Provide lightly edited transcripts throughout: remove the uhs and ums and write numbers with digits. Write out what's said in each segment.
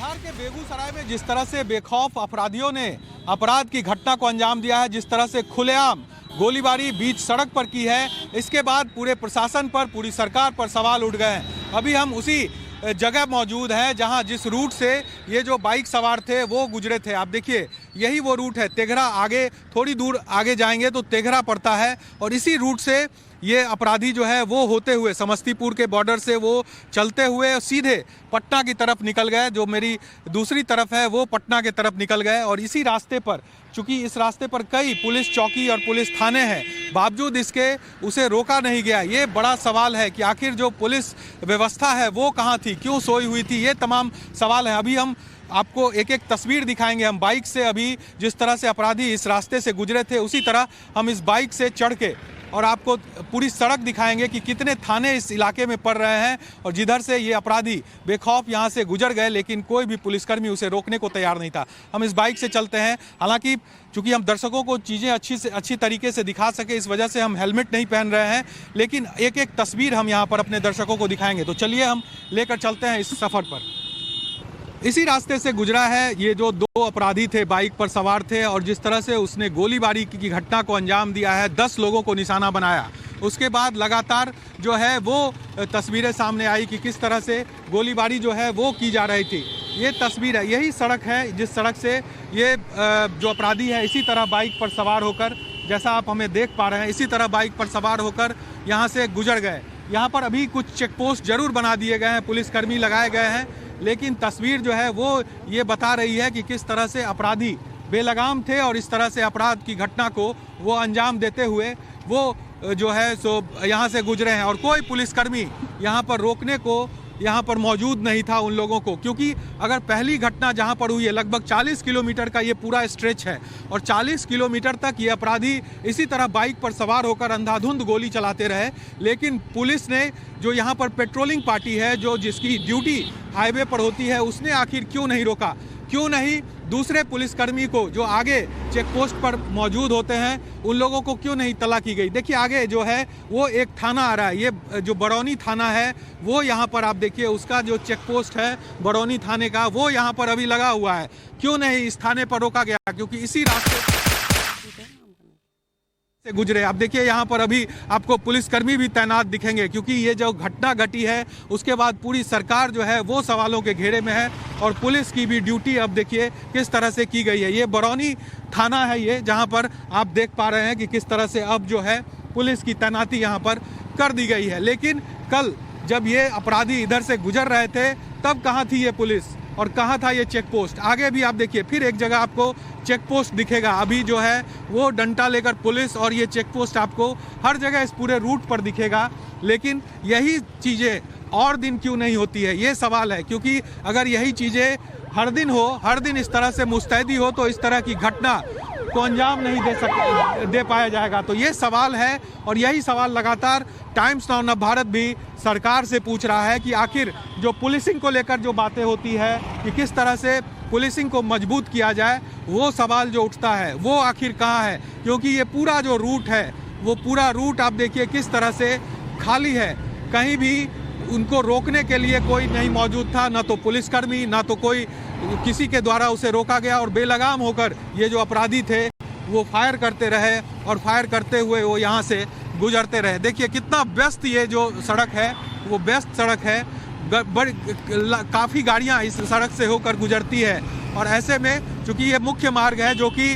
बिहार के बेगूसराय में जिस तरह से बेखौफ अपराधियों ने अपराध की घटना को अंजाम दिया है, जिस तरह से खुलेआम गोलीबारी बीच सड़क पर की है, इसके बाद पूरे प्रशासन पर, पूरी सरकार पर सवाल उठ गए हैं। अभी हम उसी जगह मौजूद हैं जहां जिस रूट से ये जो बाइक सवार थे वो गुजरे थे। आप देखिए, यही वो रूट है तेघरा। आगे थोड़ी दूर आगे जाएंगे तो तेघरा पड़ता है और इसी रूट से ये अपराधी जो है वो होते हुए समस्तीपुर के बॉर्डर से वो चलते हुए सीधे पटना की तरफ निकल गए। जो मेरी दूसरी तरफ है वो पटना की तरफ निकल गए और इसी रास्ते पर, चूंकि इस रास्ते पर कई पुलिस चौकी और पुलिस थाने हैं, बावजूद इसके उसे रोका नहीं गया। ये बड़ा सवाल है कि आखिर जो पुलिस व्यवस्था है वो कहाँ थी, क्यों सोई हुई थी, ये तमाम सवाल हैं। अभी हम आपको एक एक तस्वीर दिखाएंगे। हम बाइक से अभी जिस तरह से अपराधी इस रास्ते से गुजरे थे उसी तरह हम इस बाइक से चढ़ के और आपको पूरी सड़क दिखाएंगे कि कितने थाने इस इलाके में पड़ रहे हैं और जिधर से ये अपराधी बेखौफ यहाँ से गुजर गए, लेकिन कोई भी पुलिसकर्मी उसे रोकने को तैयार नहीं था। हम इस बाइक से चलते हैं। हालांकि चूंकि हम दर्शकों को चीज़ें अच्छी तरीके से दिखा सके इस वजह से हम हेलमेट नहीं पहन रहे हैं, लेकिन एक एक तस्वीर हम यहाँ पर अपने दर्शकों को दिखाएंगे। तो चलिए हम लेकर चलते हैं इस सफ़र पर। इसी रास्ते से गुजरा है ये जो दो अपराधी थे, बाइक पर सवार थे और जिस तरह से उसने गोलीबारी की घटना को अंजाम दिया है, 10 लोगों को निशाना बनाया। उसके बाद लगातार जो है वो तस्वीरें सामने आई कि किस तरह से गोलीबारी जो है वो की जा रही थी। ये तस्वीर है, यही सड़क है जिस सड़क से ये जो अपराधी है इसी तरह बाइक पर सवार होकर, जैसा आप हमें देख पा रहे हैं, इसी तरह बाइक पर सवार होकर यहाँ से गुजर गए। यहाँ पर अभी कुछ चेक पोस्ट जरूर बना दिए गए हैं, पुलिसकर्मी लगाए गए हैं, लेकिन तस्वीर जो है वो ये बता रही है कि किस तरह से अपराधी बेलगाम थे और इस तरह से अपराध की घटना को वो अंजाम देते हुए वो जो है सो यहाँ से गुजरे हैं और कोई पुलिसकर्मी यहाँ पर रोकने को यहाँ पर मौजूद नहीं था उन लोगों को। क्योंकि अगर पहली घटना जहाँ पर हुई है, लगभग 40 किलोमीटर का ये पूरा स्ट्रेच है और 40 किलोमीटर तक ये अपराधी इसी तरह बाइक पर सवार होकर अंधाधुंध गोली चलाते रहे, लेकिन पुलिस ने जो यहाँ पर पेट्रोलिंग पार्टी है, जो जिसकी ड्यूटी हाईवे पर होती है, उसने आखिर क्यों नहीं रोका, क्यों नहीं दूसरे पुलिसकर्मी को जो आगे चेक पोस्ट पर मौजूद होते हैं उन लोगों को क्यों नहीं तला की गई। देखिए आगे जो है वो एक थाना आ रहा है, ये जो बरौनी थाना है वो यहाँ पर आप देखिए, उसका जो चेक पोस्ट है बरौनी थाने का वो यहाँ पर अभी लगा हुआ है। क्यों नहीं इस थाने पर रोका गया, क्योंकि इसी रास्ते से गुजरे। आप देखिए यहाँ पर अभी आपको पुलिसकर्मी भी तैनात दिखेंगे, क्योंकि ये जो घटना घटी है उसके बाद पूरी सरकार जो है वो सवालों के घेरे में है और पुलिस की भी ड्यूटी अब देखिए किस तरह से की गई है। ये बरौनी थाना है ये, जहाँ पर आप देख पा रहे हैं कि किस तरह से अब जो है पुलिस की तैनाती यहाँ पर कर दी गई है। लेकिन कल जब ये अपराधी इधर से गुजर रहे थे तब कहाँ थी ये पुलिस और कहाँ था ये चेक पोस्ट। आगे भी आप देखिए फिर एक जगह आपको चेक पोस्ट दिखेगा, अभी जो है वो डंडा लेकर पुलिस और ये चेक पोस्ट आपको हर जगह इस पूरे रूट पर दिखेगा। लेकिन यही चीज़ें और दिन क्यों नहीं होती है, ये सवाल है। क्योंकि अगर यही चीज़ें हर दिन हो, हर दिन इस तरह से मुस्तैदी हो, तो इस तरह की घटना को अंजाम नहीं दे पाया जाएगा। तो ये सवाल है और यही सवाल लगातार टाइम्स नाउ नवभारत भी सरकार से पूछ रहा है कि आखिर जो पुलिसिंग को लेकर जो बातें होती है कि किस तरह से पुलिसिंग को मजबूत किया जाए, वो सवाल जो उठता है वो आखिर कहाँ है। क्योंकि ये पूरा जो रूट है वो पूरा रूट आप देखिए किस तरह से खाली है, कहीं भी उनको रोकने के लिए कोई नहीं मौजूद था, ना तो पुलिसकर्मी, ना तो कोई किसी के द्वारा उसे रोका गया और बेलगाम होकर ये जो अपराधी थे वो फायर करते रहे और फायर करते हुए वो यहाँ से गुजरते रहे। देखिए कितना व्यस्त ये जो सड़क है वो व्यस्त सड़क है, काफ़ी गाड़ियाँ इस सड़क से होकर गुजरती है और ऐसे में चूँकि ये मुख्य मार्ग है जो कि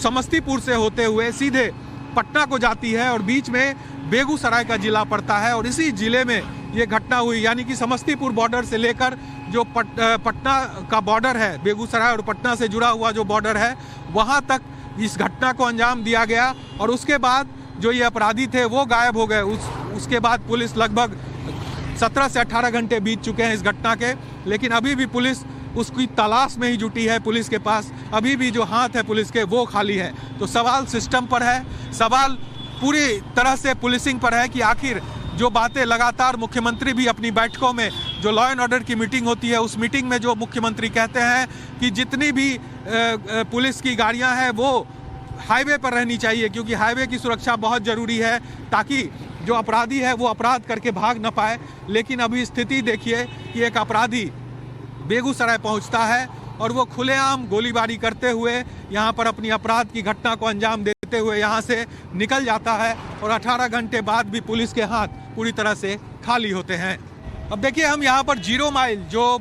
समस्तीपुर से होते हुए सीधे पटना को जाती है और बीच में बेगूसराय का जिला पड़ता है और इसी जिले में ये घटना हुई। यानी कि समस्तीपुर बॉर्डर से लेकर जो पटना का बॉर्डर है, बेगूसराय और पटना से जुड़ा हुआ जो बॉर्डर है, वहाँ तक इस घटना को अंजाम दिया गया और उसके बाद जो ये अपराधी थे वो गायब हो गए। उसके बाद पुलिस लगभग 17 से 18 घंटे बीत चुके हैं इस घटना के, लेकिन अभी भी पुलिस उसकी तलाश में ही जुटी है। पुलिस के पास अभी भी जो हाथ है पुलिस के वो खाली है। तो सवाल सिस्टम पर है, सवाल पूरी तरह से पुलिसिंग पर है कि आखिर जो बातें लगातार मुख्यमंत्री भी अपनी बैठकों में, जो लॉ एंड ऑर्डर की मीटिंग होती है उस मीटिंग में जो मुख्यमंत्री कहते हैं कि जितनी भी पुलिस की गाड़ियां हैं वो हाईवे पर रहनी चाहिए, क्योंकि हाईवे की सुरक्षा बहुत ज़रूरी है ताकि जो अपराधी है वो अपराध करके भाग न पाए। लेकिन अभी स्थिति देखिए कि एक अपराधी बेगूसराय पहुंचता है और वो खुलेआम गोलीबारी करते हुए यहाँ पर अपनी अपराध की घटना को अंजाम देते हुए यहाँ से निकल जाता है और 18 घंटे बाद भी पुलिस के हाथ पूरी तरह से खाली होते हैं। अब देखिए हम यहाँ पर 0 माइल जो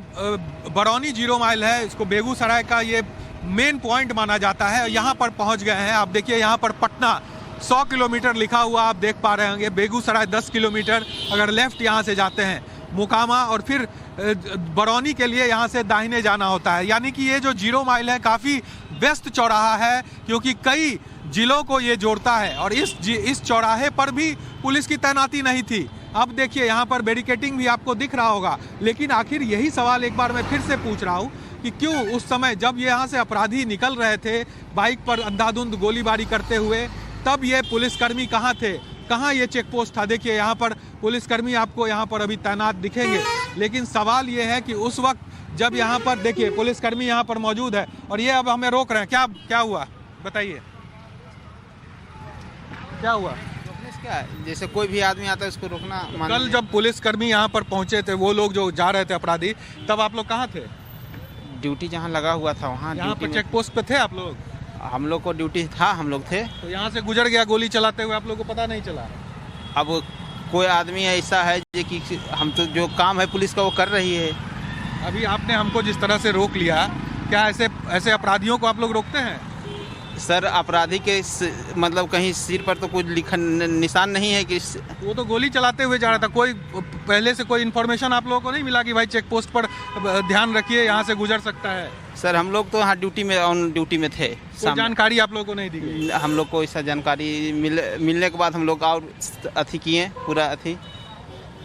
बरौनी 0 माइल है, इसको बेगूसराय का ये मेन पॉइंट माना जाता है, यहाँ पर पहुँच गए हैं। आप देखिए यहाँ पर पटना 100 किलोमीटर लिखा हुआ आप देख पा रहे होंगे, बेगूसराय 10 किलोमीटर अगर लेफ्ट यहाँ से जाते हैं मोकामा, और फिर बरौनी के लिए यहाँ से दाहिने जाना होता है। यानी कि ये जो 0 माइल है काफ़ी व्यस्त चौराहा है, क्योंकि कई जिलों को ये जोड़ता है और इस चौराहे पर भी पुलिस की तैनाती नहीं थी। अब देखिए यहाँ पर बैरिकेडिंग भी आपको दिख रहा होगा, लेकिन आखिर यही सवाल एक बार मैं फिर से पूछ रहा हूँ कि क्यों उस समय जब ये यहाँ से अपराधी निकल रहे थे बाइक पर अंधाधुंध गोलीबारी करते हुए, तब ये पुलिसकर्मी कहाँ थे, कहाँ ये चेक पोस्ट था। देखिए यहाँ पर पुलिसकर्मी आपको यहाँ पर अभी तैनात दिखेंगे, लेकिन सवाल ये है कि उस वक्त जब यहाँ पर देखिए पुलिसकर्मी यहाँ पर मौजूद है और ये अब हमें रोक रहे हैं, क्या हुआ बताइए, क्या हुआ? क्या है? जैसे कोई भी आदमी आता है उसको रोकना। कल जब पुलिसकर्मी यहाँ पर पहुँचे थे, वो लोग जो जा रहे थे अपराधी, तब आप लोग कहाँ थे? ड्यूटी जहाँ लगा हुआ था वहाँ यहाँ पर चेक पोस्ट पे थे आप लोग? हम लोग को ड्यूटी था, हम लोग थे। तो यहाँ से गुजर गया गोली चलाते हुए, आप लोग को पता नहीं चला? अब कोई आदमी ऐसा है कि हम तो जो काम है पुलिस का वो कर रही है। अभी आपने हमको जिस तरह से रोक लिया, क्या ऐसे अपराधियों को आप लोग रोकते हैं? सर अपराधी के मतलब कहीं सिर पर तो कुछ निशान नहीं है कि वो तो गोली चलाते हुए जा रहा था। कोई पहले से कोई इन्फॉर्मेशन आप लोगों को नहीं मिला कि भाई चेक पोस्ट पर ध्यान रखिए, यहाँ से गुजर सकता है? सर हम लोग तो यहाँ ड्यूटी में ऑन ड्यूटी में थे। जानकारी आप लोगों को नहीं दी गई? हम लोग को ऐसा जानकारी मिलने के बाद हम लोग और अथी किए पूरा अथी।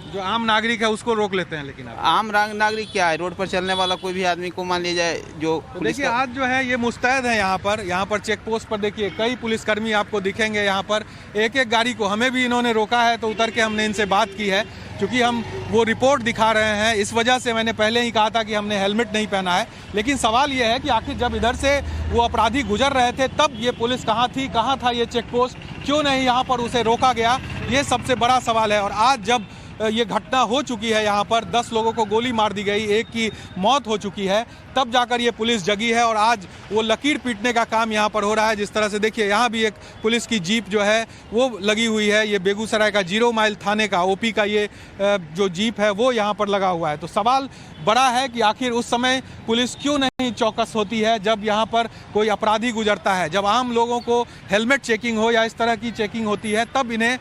जो आम नागरिक है उसको रोक लेते हैं, लेकिन आम नागरिक क्या है, रोड पर चलने वाला कोई भी आदमी को मान लिया जाए जो तो देखिए आज जो है ये मुस्तैद है यहाँ पर चेक पोस्ट पर। देखिए कई पुलिसकर्मी आपको दिखेंगे यहाँ पर, एक एक गाड़ी को। हमें भी इन्होंने रोका है तो उतर के हमने इनसे बात की है, क्योंकि हम वो रिपोर्ट दिखा रहे हैं। इस वजह से मैंने पहले ही कहा था कि हमने हेलमेट नहीं पहना है। लेकिन सवाल ये है कि आखिर जब इधर से वो अपराधी गुजर रहे थे तब ये पुलिस कहाँ थी, कहाँ था ये चेक पोस्ट, क्यों नहीं यहाँ पर उसे रोका गया, ये सबसे बड़ा सवाल है। और आज जब ये घटना हो चुकी है, यहाँ पर 10 लोगों को गोली मार दी गई, एक की मौत हो चुकी है, तब जाकर ये पुलिस जगी है और आज वो लकीर पीटने का काम यहाँ पर हो रहा है। जिस तरह से देखिए यहाँ भी एक पुलिस की जीप जो है वो लगी हुई है। ये बेगूसराय का 0 माइल थाने का ओपी का ये जो जीप है वो यहाँ पर लगा हुआ है। तो सवाल बड़ा है कि आखिर उस समय पुलिस क्यों नहीं चौकस होती है जब यहाँ पर कोई अपराधी गुजरता है। जब आम लोगों को हेलमेट चेकिंग हो या इस तरह की चेकिंग होती है तब इन्हें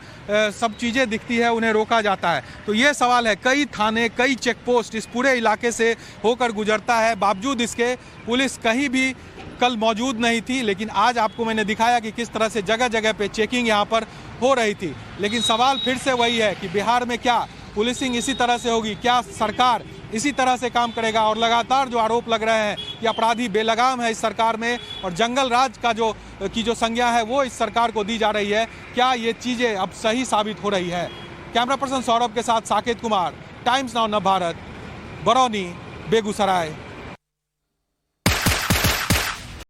सब चीज़ें दिखती है, उन्हें रोका जाता है। तो ये सवाल है, कई थाने कई चेक पोस्ट इस पूरे इलाके से होकर गुजरता है, बावजूद इसके पुलिस कहीं भी कल मौजूद नहीं थी। लेकिन आज आपको मैंने दिखाया कि किस तरह से जगह जगह पे चेकिंग यहाँ पर हो रही थी। लेकिन सवाल फिर से वही है कि बिहार में क्या पुलिसिंग इसी तरह से होगी, क्या सरकार इसी तरह से काम करेगा? और लगातार जो आरोप लग रहे हैं कि अपराधी बेलगाम है इस सरकार में और जंगल राज का जो संज्ञा है वो इस सरकार को दी जा रही है, क्या ये चीज़ें अब सही साबित हो रही है? कैमरा पर्सन सौरभ के साथ साकेत कुमार, टाइम्स नाउ नवभारत, बरौनी, बेगूसराय।